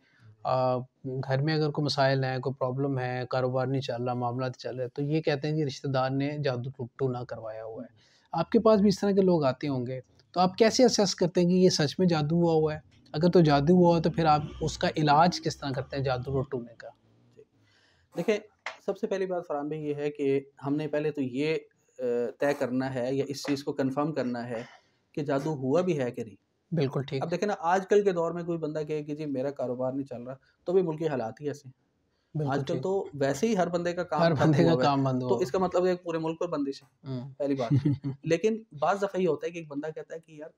گھر میں اگر کوئی مسائل ہیں, کوئی پرابلم ہے, کاروبار نہیں چل رہا, معاملات نہیں چل رہے, تو یہ کہتے ہیں کہ رشتہ دار نے جادو ٹونا کروایا ہوا ہے. آپ کے پاس بھی اس طرح کے لوگ آتے ہوں گے, تو آپ کیسے اسیس کرتے ہیں کہ یہ سچ میں جادو ہوا ہے؟ اگر تو جادو ہوا تو پھر آپ اس کا علاج کس طرح کرتے ہیں جادو ٹونے کا؟ دیکھیں, سب سے پہلی بات فرحان بھائی یہ ہے کہ ہم نے پہلے تو یہ طے کرنا ہے یا اس چیز کو کنفرم کرنا ہے کہ جادو ہوا بھی ہے کہ نہیں. بالکل ٹھیک. اب دیکھیں نا, آج کل کے دور میں کوئی بندہ کہے کہ جی میرا کاروبار نہیں چل رہا, تو بھی ملکی حالات ہی ایسے ہیں. آج کل تو ویسے ہی ہر بندے کا کام بند ہوا ہے, تو اس کا مطلب ہے پورے ملک پر بندش ہے, پہلی بات. لیکن بعض دفعہ یہ ہوتا ہے کہ ایک بندہ کہتا ہے کہ یار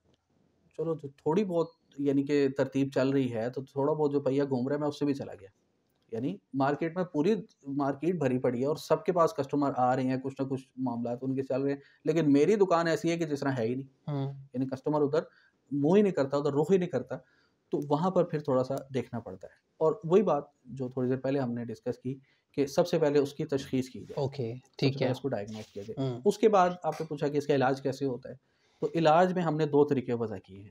چلو جو تھوڑی بہت یعنی کہ ترتیب چل رہی ہے, تو تھوڑا بہت جو پہیہ گھوم رہا ہے میں اس سے بھی چلا گیا. یعنی مارکیٹ میں پوری مارکیٹ بھری پڑی ہے اور سب کے پاس کسٹمر آ رہے ہیں, کچھ نہ کچھ معاملات ان کے چل رہے ہیں, لیکن میری دکان ایسی ہے کہ جس طرح ہے ہی نہیں. یعنی کسٹمر ادھر منہ ہی نہیں کرتا, ادھر رخ ہی نہیں کرتا. تو وہاں پر پھر تھوڑا سا دیکھنا پڑتا ہے. اور وہی بات جو تھوڑی دیر پہلے ہم نے ڈسکس کی کہ سب سے پہلے اس کی تشخیص کی جائے. اوکے ٹھیک ہے, اس کو ڈائگنوز کیا جائے. اس کے بعد آپ نے پوچھا کہ اس کا علاج کیسے ہوتا ہے, تو علاج میں ہم نے 2 طریقے وضع کیے ہیں.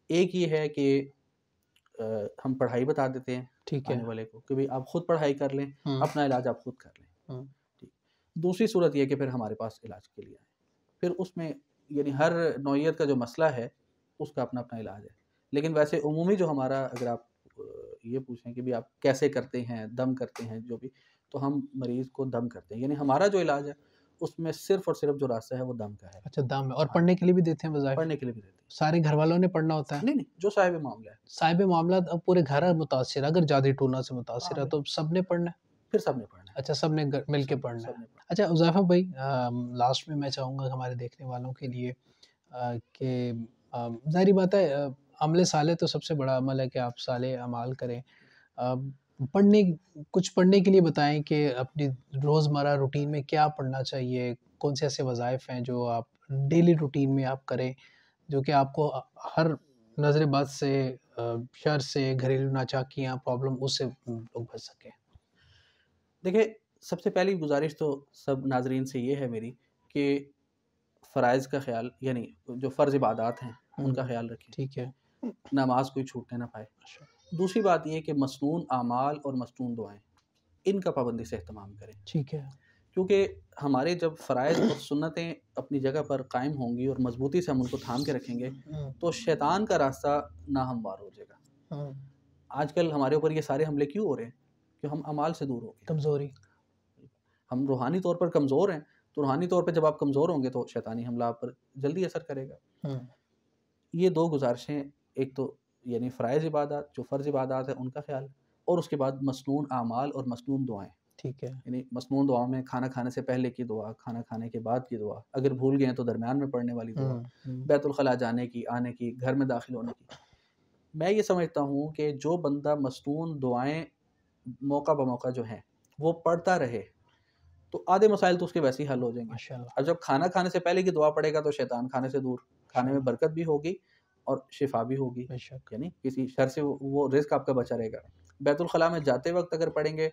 ایک یہ ہے کہ ہم پڑھائی بتا دیتے ہیں آنے والے کو کہ بھئی آپ خود پڑھائی کر لیں, اپنا علاج آپ خود کر لیں. دوسری صورت یہ کہ پھر ہمارے پاس علاج کے لیے آئیں. پھر اس میں یعنی ہر نوعیت کا جو مسئلہ ہے اس کا اپنا اپنا علاج ہے. لیکن ویسے عمومی جو ہمارا, اگر آپ یہ پوچھیں کہ بھی آپ کیسے کرتے ہیں, دم کرتے ہیں جو بھی, تو ہم مریض کو دم کرتے ہیں. یعنی ہمارا جو علاج ہے اس میں صرف اور صرف جو راستہ ہے وہ دم کا ہے. اچھا دم ہے. اور پڑھنے کے لیے بھی دیتے ہیں وظائف؟ پڑھنے کے لیے بھی دیتے ہیں. سارے گھر والوں نے پڑھنا ہوتا ہے؟ نہیں, جو صاحب معاملہ ہے. صاحب معاملہ اب پورے گھر متاثر ہے, اگر جادو ٹونا سے متاثر ہے تو سب نے پڑھنا ہے؟ پھر سب نے پڑھنا ہے. اچھا, سب نے مل کے پڑھنا ہے. اچھا حذیفہ بھائی, لاسٹ میں چاہوں گا ہمارے دیکھنے والوں کے لیے کہ ظاہری بات ہے عمل صالح تو سب سے بڑا عمل ہے کہ آپ صالح اعمال کریں. کچھ پڑھنے کے لیے بتائیں کہ اپنی روزمرہ روٹین میں کیا پڑھنا چاہیے, کون سے ایسے وظائف ہیں جو آپ ڈیلی روٹین میں آپ کریں جو کہ آپ کو ہر نظر بد سے, شر سے, گھریلو ناچاکیاں, پرابلم, اس سے لوگ بچ سکیں. دیکھیں, سب سے پہلی گزارش تو سب ناظرین سے یہ ہے میری کہ فرائض کا خیال, یعنی جو فرض عبادات ہیں ان کا خیال رکھیں. ٹھیک ہے, نماز کوئی چھوٹنے نہ پائے. دوسری بات یہ کہ مسنون اعمال اور مسنون دعائیں ان کا پابندی سے اہتمام کریں. ٹھیک ہے, کیونکہ ہمارے جب فرائض اور سنتیں اپنی جگہ پر قائم ہوں گی اور مضبوطی سے ہم ان کو تھام کے رکھیں گے تو شیطان کا راستہ ناہموار ہو جائے گا. آج کل ہمارے اوپر یہ سارے حملے کیوں ہو رہے ہیں؟ کہ ہم اعمال سے دور ہو گئے, کمزوری. ہم روحانی طور پر کمزور ہیں, تو روحانی طور پہ جب آپ کمزور ہوں گے تو شیطانی حملہ آپ پر جلدی اثر کرے گا. یہ 2 گزارشیں, ایک تو یعنی فرائض عبادات جو فرض عبادات ہیں ان کا خیال، اور اس کے بعد مسنون اعمال اور مسنون دعائیں. ٹھیک ہے. یعنی مسنون دعاؤں میں کھانا کھانے سے پہلے کی دعا، کھانا کھانے کے بعد کی دعا، اگر بھول گئے ہیں تو درمیان میں پڑھنے والی دعا، بیت الخلاء جانے کی، آنے کی، گھر میں داخل ہونے کی. میں یہ سمجھتا ہوں کہ جو بندہ مسنون دعائیں موقع بموقع جو ہیں وہ پڑھتا رہے تو آدھے مسائل تو اس کے ویسے ہی حل ہو جائیں گے. ماشاءاللہ. اب جب کھانا کھانے سے پہلے کی دعا پڑھے گا تو شیطان کھانے سے دور، کھانے میں برکت بھی ہوگی اور شفا بھی ہوگی، بے شک. یعنی کسی شر سے وہ رزق آپ کا بچا رہے گا. بیت الخلاء میں جاتے وقت اگر پڑھیں گے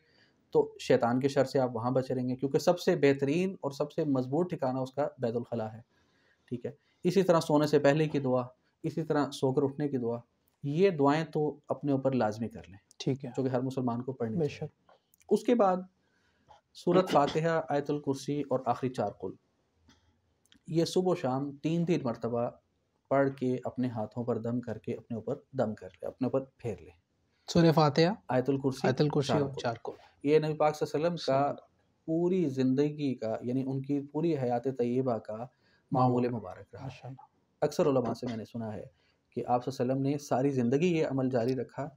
تو شیطان کے شر سے آپ وہاں بچے رہیں گے، کیونکہ سب سے بہترین اور سب سے مضبوط ٹھکانہ اس کا بیت الخلاء ہے. ٹھیک ہے. اسی طرح سونے سے پہلے کی دعا، اسی طرح سو کر اٹھنے کی دعا، یہ دعائیں تو اپنے اوپر لازمی کر لیں، ٹھیک ہے. جو کہ ہر مسلمان کو پڑھنی بے چاہیے. شک. اس کے بعد سورۃ فاتحہ، آیت الکرسی اور آخری 4 قل، یہ صبح و شام 3 مرتبہ پڑھ کے اپنے ہاتھوں پر دم کر کے اپنے اوپر دم کر لے، اپنے اوپر پھیر لے. سورہ فاتحہ، آیت الکرسی، آیت الکرسی 4 اور قل. 4 کو. یہ نبی پاک صلی اللہ علیہ وسلم کا پوری زندگی کا، یعنی ان کی پوری حیات طیبہ کا معمول مبارک رہا ہے. ماشاءاللہ. اکثر علماء سے میں نے سنا ہے کہ آپ صلی اللہ علیہ وسلم نے ساری زندگی یہ عمل جاری رکھا،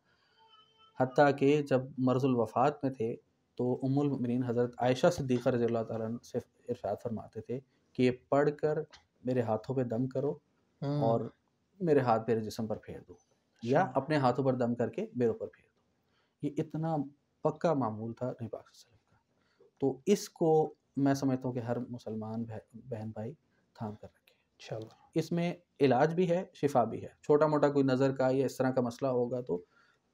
حتیٰ کہ جب مرض الوفات میں تھے تو ام المؤمنین حضرت عائشہ صدیقہ رضی اللہ تعالیٰ عنہ سے ارشاد فرماتے تھے کہ یہ پڑھ کر میرے ہاتھوں پہ دم کرو اور میرے ہاتھ میرے جسم پر پھیر دو، یا اپنے ہاتھوں پر دم کر کے میرے اوپر پھیر دو. یہ اتنا پکا معمول تھا نبی پاک صلی اللہ علیہ وسلم کا. تو اس کو میں سمجھتا ہوں کہ ہر مسلمان بہن بھائی تھام کر رکھے. انشاءاللہ. اس میں علاج بھی ہے، شفا بھی ہے. چھوٹا موٹا کوئی نظر کا یا اس طرح کا مسئلہ ہوگا تو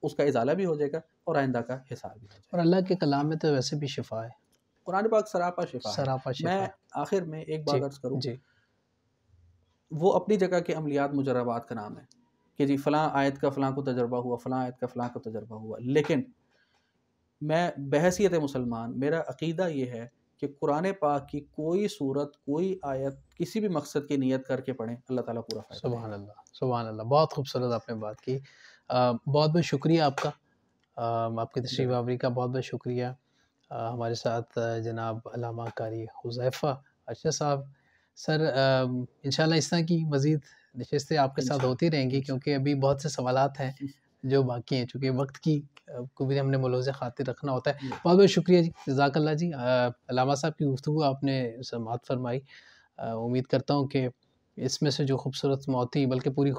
اس کا ازالہ بھی ہو جائے گا اور آئندہ کا حساب بھی ہو جائے گا. اور اللہ کے کلام میں تو ویسے بھی شفا ہے، قرآن پاک سراپا شفا ہے. سراپا شفا میں ہے. آخر میں ایک جی بات عرض کروں، جی. وہ اپنی جگہ کے عملیات مجربات کا نام ہے کہ جی فلاں آیت کا فلاں کو تجربہ ہوا، فلاں آیت کا فلاں کو تجربہ ہوا، لیکن میں بحیثیت مسلمان میرا عقیدہ یہ ہے کہ قرآن پاک کی کوئی صورت، کوئی آیت کسی بھی مقصد کی نیت کر کے پڑھیں، اللہ تعالیٰ پورا فائدہ دے گا. سبحان اللہ، سبحان اللہ. بہت خوبصورت آپ نے بات کی. بہت بہت شکریہ آپ کا، آپ کی تشریف آوری کا بہت بہت شکریہ. ہمارے ساتھ جناب علامہ قاری حذیفہ ارشد صاحب. سر انشاءاللہ اس طرح کی مزید نشستیں آپ کے ساتھ ہوتی رہیں گی، کیونکہ ابھی بہت سے سوالات ہیں جو باقی ہیں، چونکہ وقت کی کو بھی ہم نے ملوث خاطر رکھنا ہوتا ہے. بہت بہت شکریہ جی، جزاک اللہ جی. علامہ صاحب کی گفتگو آپ نے سماعت فرمائی. امید کرتا ہوں کہ اس میں سے جو خوبصورت موتی، بلکہ پوری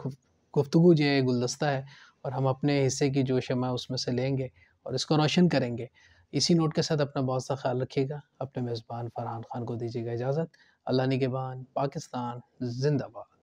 گفتگو جو ہے گلدستہ ہے، اور ہم اپنے حصے کی جو شمع اس میں سے لیں گے اور اس کو روشن کریں گے. اسی نوٹ کے ساتھ اپنا بہت سا خیال رکھیے گا. اپنے میزبان فرحان خان کو دیجیے گا اجازت. اللہ نگہبان. پاکستان زندہ باد.